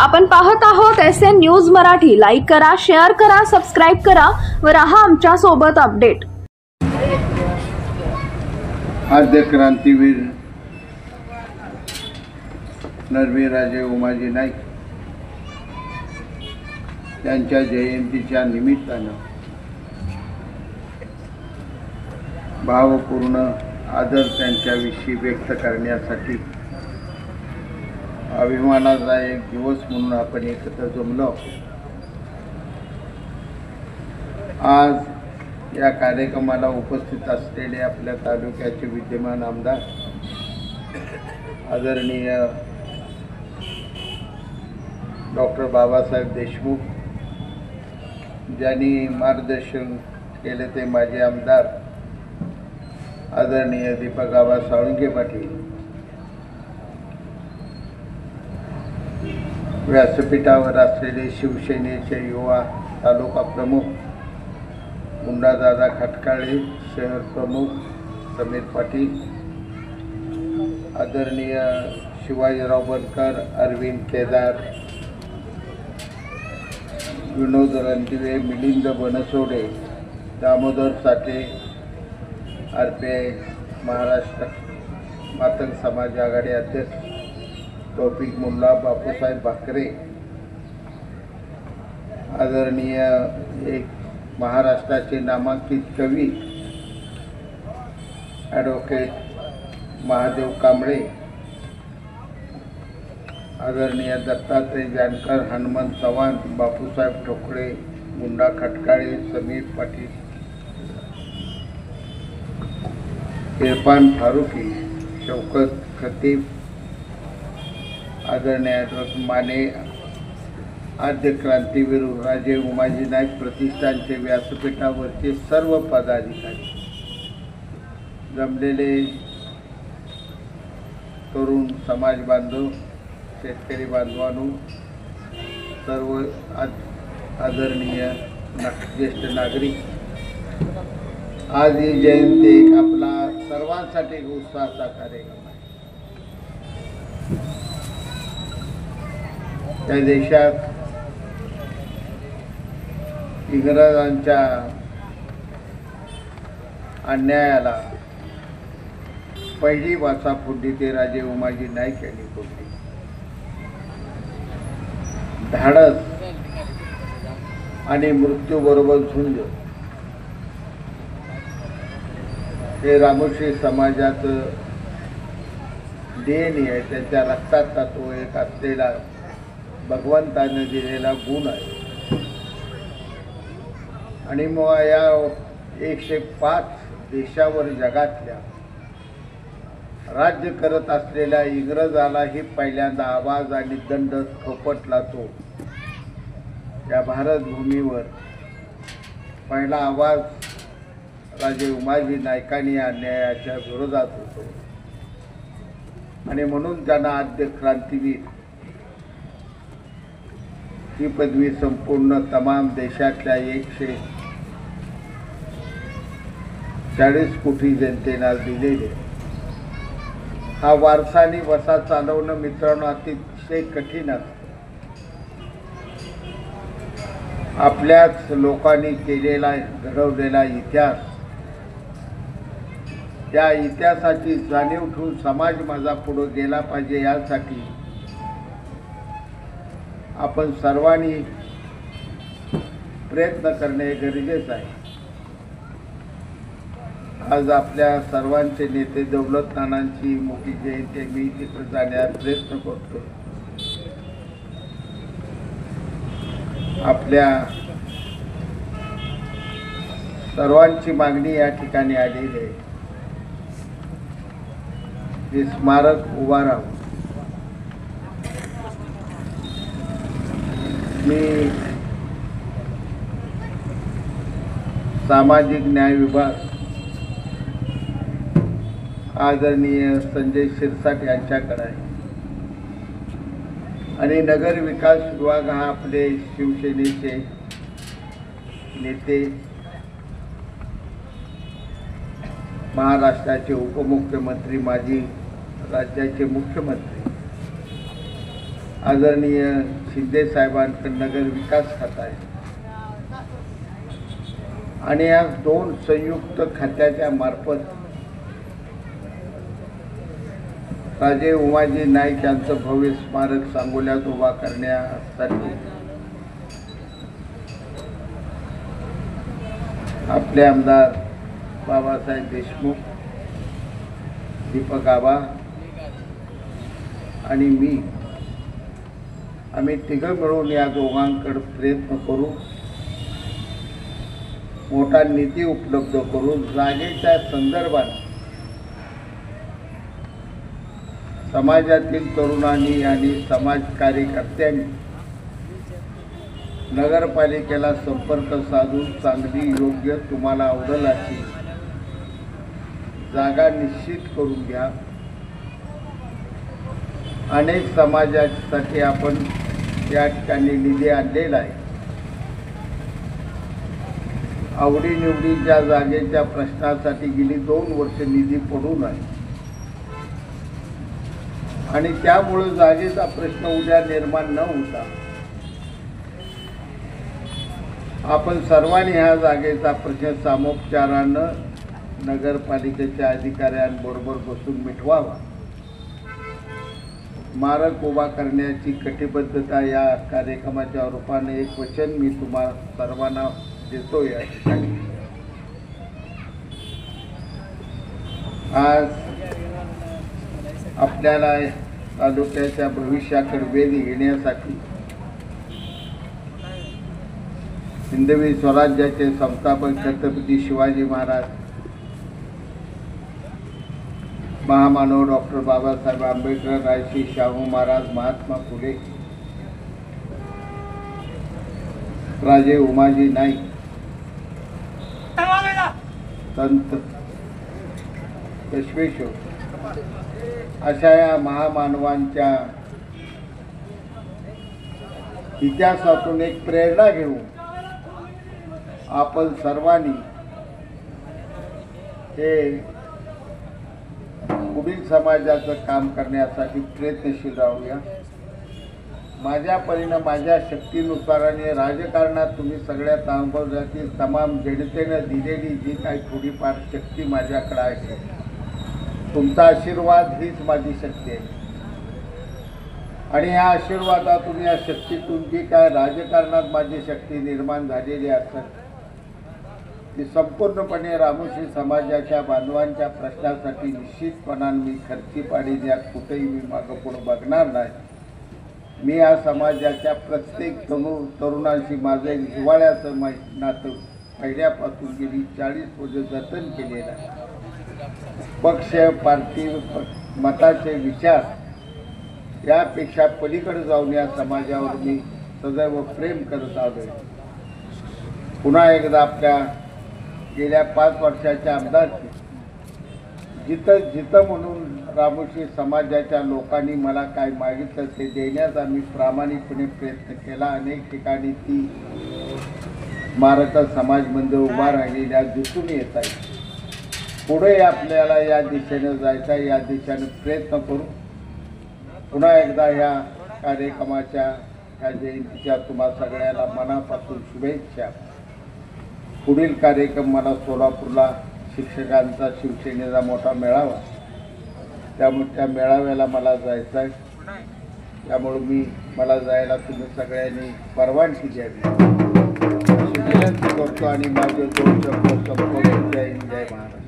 आपण पाहत आहोत SN न्यूज मराठी। लाईक करा, शेअर करा, सबस्क्राइब करा व रहा आमच्या सोबत अपडेट। आद्य क्रांतीवीर नरवीरराजे उमाजी नाईक यांच्या जयंतीच्या निमित्तानं भावपूर्ण आदर त्यांच्याविषयी व्यक्त करण्यासाठी अभिमानाचा एक दिवस म्हणून आपण एकत्र जमलो। आज या कार्यक्रमाला उपस्थित असलेले आपल्या तालुक्याचे विद्यमान आमदार आदरणीय डॉक्टर बाबासाहेब देशमुख, ज्यांनी मार्गदर्शन केले ते माजी आमदार आदरणीय दीपक आबा साळुंखे पाटील, व्यासपीठावर असलेले शिवसेनेचे युवा तालुका प्रमुख मुंडादादा खटकाळे, शहर प्रमुख समीर पाटील, आदरणीय शिवाजीराव बनकर, अरविंद केदार, विनोद रणदिवे, मिलिंद बनसोडे, दामोदर साठे, RPI महाराष्ट्र मातंग समाज आघाडी अध्यक्ष तौफिक मुल्ला, बापूसाहेब भाकरे, आदरणीय एक महाराष्ट्राचे नामांकित कवी ॲडव्होकेट महादेव कांबळे, आदरणीय दत्तात्रय जानकर, हनुमंत चव्हाण, बापूसाहेब ठोकळे, मुंडा खटकाळे, समीर पाटील, इरफान फारुकी, शौकत खतीब, आदरणीय माने, आद्य क्रांतीवीर राजे उमाजी नाईक प्रतिष्ठानचे व्यासपीठावरचे सर्व पदाधिकारी, जमलेले तरुण समाज बांधव, शेतकरी बांधवांनो, सर्व आदरणीय ज्येष्ठ नागरिक, आज ही जयंती एक आपला सर्वांसाठी एक उत्साहाचा कार्यक्रम आहे। त्या देशात इंग्रजांच्या अन्यायाला पहिली वाचा फोडली ते राजे उमाजी नाईक यांनी फोडली। धाडस आणि मृत्यूबरोबर झुंज हे रामोशी समाजाचं DNA आहे, त्यांच्या रक्ताचा तो एक असलेला भगवंताने दिलेला गुण आहे। आणि मग या 105 देशावर जगातल्या राज्य करत असलेल्या इंग्रजालाही पहिल्यांदा आवाज आणि दंड थोपटला तो या भारत भूमीवर पहिला आवाज राजे उमाजी नाईकांनी अन्यायाच्या विरोधात होतो। आणि म्हणून त्यांना आद्य क्रांतीवीर ही पदवी संपूर्ण तमाम देशातल्या 140 कोटी जनतेला दिलेले। हा वारसानी वसा चालवणं मित्रांनो अतिशय कठीण असतं। आपल्याच लोकांनी केलेला घडवलेला इतिहास, त्या इतिहासाची जाणीव ठेवून समाज माझा पुढे गेला पाहिजे यासाठी आपण सर्वांनी प्रयत्न करणे गरजेचे आहे। आज आपल्या सर्वांचे नेते दौलत नानांची मोठी जयंती, मी तिथे जाण्याचा प्रयत्न करतो। आपल्या सर्वांची मागणी या ठिकाणी आलेली आहे, हे स्मारक उभा राहून। मी सामाजिक न्याय विभाग आदरणीय संजय शिरसाट यांच्याकडे आहे आणि नगर विकास विभाग हा आपले शिवसेनेचे नेते महाराष्ट्राचे उपमुख्यमंत्री, माजी राज्याचे मुख्यमंत्री आदरणीय शिंदे साहेबांकडे नगर विकास खातं आहे आणि या दोन संयुक्त खात्याच्या मार्फत राजे उमाजी नाईक यांचं भव्य स्मारक सांगोल्यात उभा करण्यासाठी आपले आमदार बाबासाहेब देशमुख, दीपक आबा आणि मी आम्ही तिघं मिळून या दोघांकडे प्रयत्न करू, मोठा निधी उपलब्ध करून जागेच्या संदर्भात समाजातील तरुणांनी आणि समाज कार्यकर्त्यांनी नगरपालिकेला संपर्क साधून चांगली, योग्य, तुम्हाला आवडेल अशी जागा निश्चित करून घ्या. अनेक समाजासाठी आपण या ठिकाणी निधी आणलेला आहे. आवडीनिवडीच्या जागेच्या प्रश्नासाठी गेली 2 वर्ष निधी पडून आहे आणि त्यामुळे जागेचा प्रश्न उद्या निर्माण न होता आपण सर्वांनी ह्या जागेचा प्रश्न सामोपचारानं नगरपालिकेच्या अधिकाऱ्यांबरोबर बसून मिटवावा. स्मारक उभा करण्याची कटिबद्धता या कार्यक्रमाच्या रूपाने एक वचन मी तुम्हा सर्वांना देतो. या ठिकाणी आज आपल्याला तालुक्याच्या भविष्याकडे वेध घेण्यासाठी हिंदवी स्वराज्याचे संस्थापक छत्रपती शिवाजी महाराज, महामानव डॉक्टर बाबासाहेब आंबेडकर, राजश्री शाहू महाराज, महात्मा फुले, राजे उमाजी नाईक, संत बसवेश्वर अशा या महामानवांच्या इतिहासातून एक प्रेरणा घेऊन आपण सर्वांनी हे पुढील समाजाचं काम करण्यासाठी प्रयत्नशील राहूया. माझ्या परीनं, माझ्या शक्तीनुसार आणि राजकारणात तुम्ही सगळ्या तांबोजातील तमाम जनतेनं दिलेली जी काही थोडीफार शक्ती माझ्याकडे आहे, तुमचा आशीर्वाद हीच माझी शक्ती आहे आणि ह्या आशीर्वादातून, या शक्तीतून जी काय राजकारणात माझी शक्ती निर्माण झालेली असेल ती संपूर्णपणे रामोशी समाजाच्या बांधवांच्या प्रश्नासाठी निश्चितपणाने मी खर्ची पाडीन. यात कुठेही मी मागं पुढं बघणार नाही. मी या समाजाच्या प्रत्येक तरुणांशी माझं एक जिव्हाळ्याचं नातं पहिल्यापासून गेली 40 वर्ष जतन केलेलं आहे. पक्ष, पार्टी, मताचे विचार यापेक्षा पलीकडे जाऊन या समाजावर मी सदैव प्रेम करत आलोय. पुन्हा एकदा आपल्या गेल्या 5 वर्षाच्या आमदारकी जिथं म्हणून रामोशी समाजाच्या लोकांनी मला काय मागितलं ते देण्याचा मी प्रामाणिकपणे प्रयत्न केला. अनेक ठिकाणी ती स्मारकं समाज मंदिर उभा राहिलेल्या दिसून येत आहे. पुढे आपल्याला या दिशेनं जायचं आहे, या दिशेनं प्रयत्न करू. पुन्हा एकदा ह्या कार्यक्रमाच्या ह्या जयंतीच्या तुम्हा सगळ्याला मनापासून शुभेच्छा. पुढील कार्यक्रम मला सोलापूरला शिक्षकांचा शिवसेनेचा मोठा मेळावा, त्यामुळे त्या मेळाव्याला मला जायचं आहे. त्यामुळे मला जायला तुम्ही सगळ्यांनी परवानगी द्यावी अशी विनंती करतो आणि माझे 2 शब्द संपवतो. जय हिंद, जय महाराष्ट्र.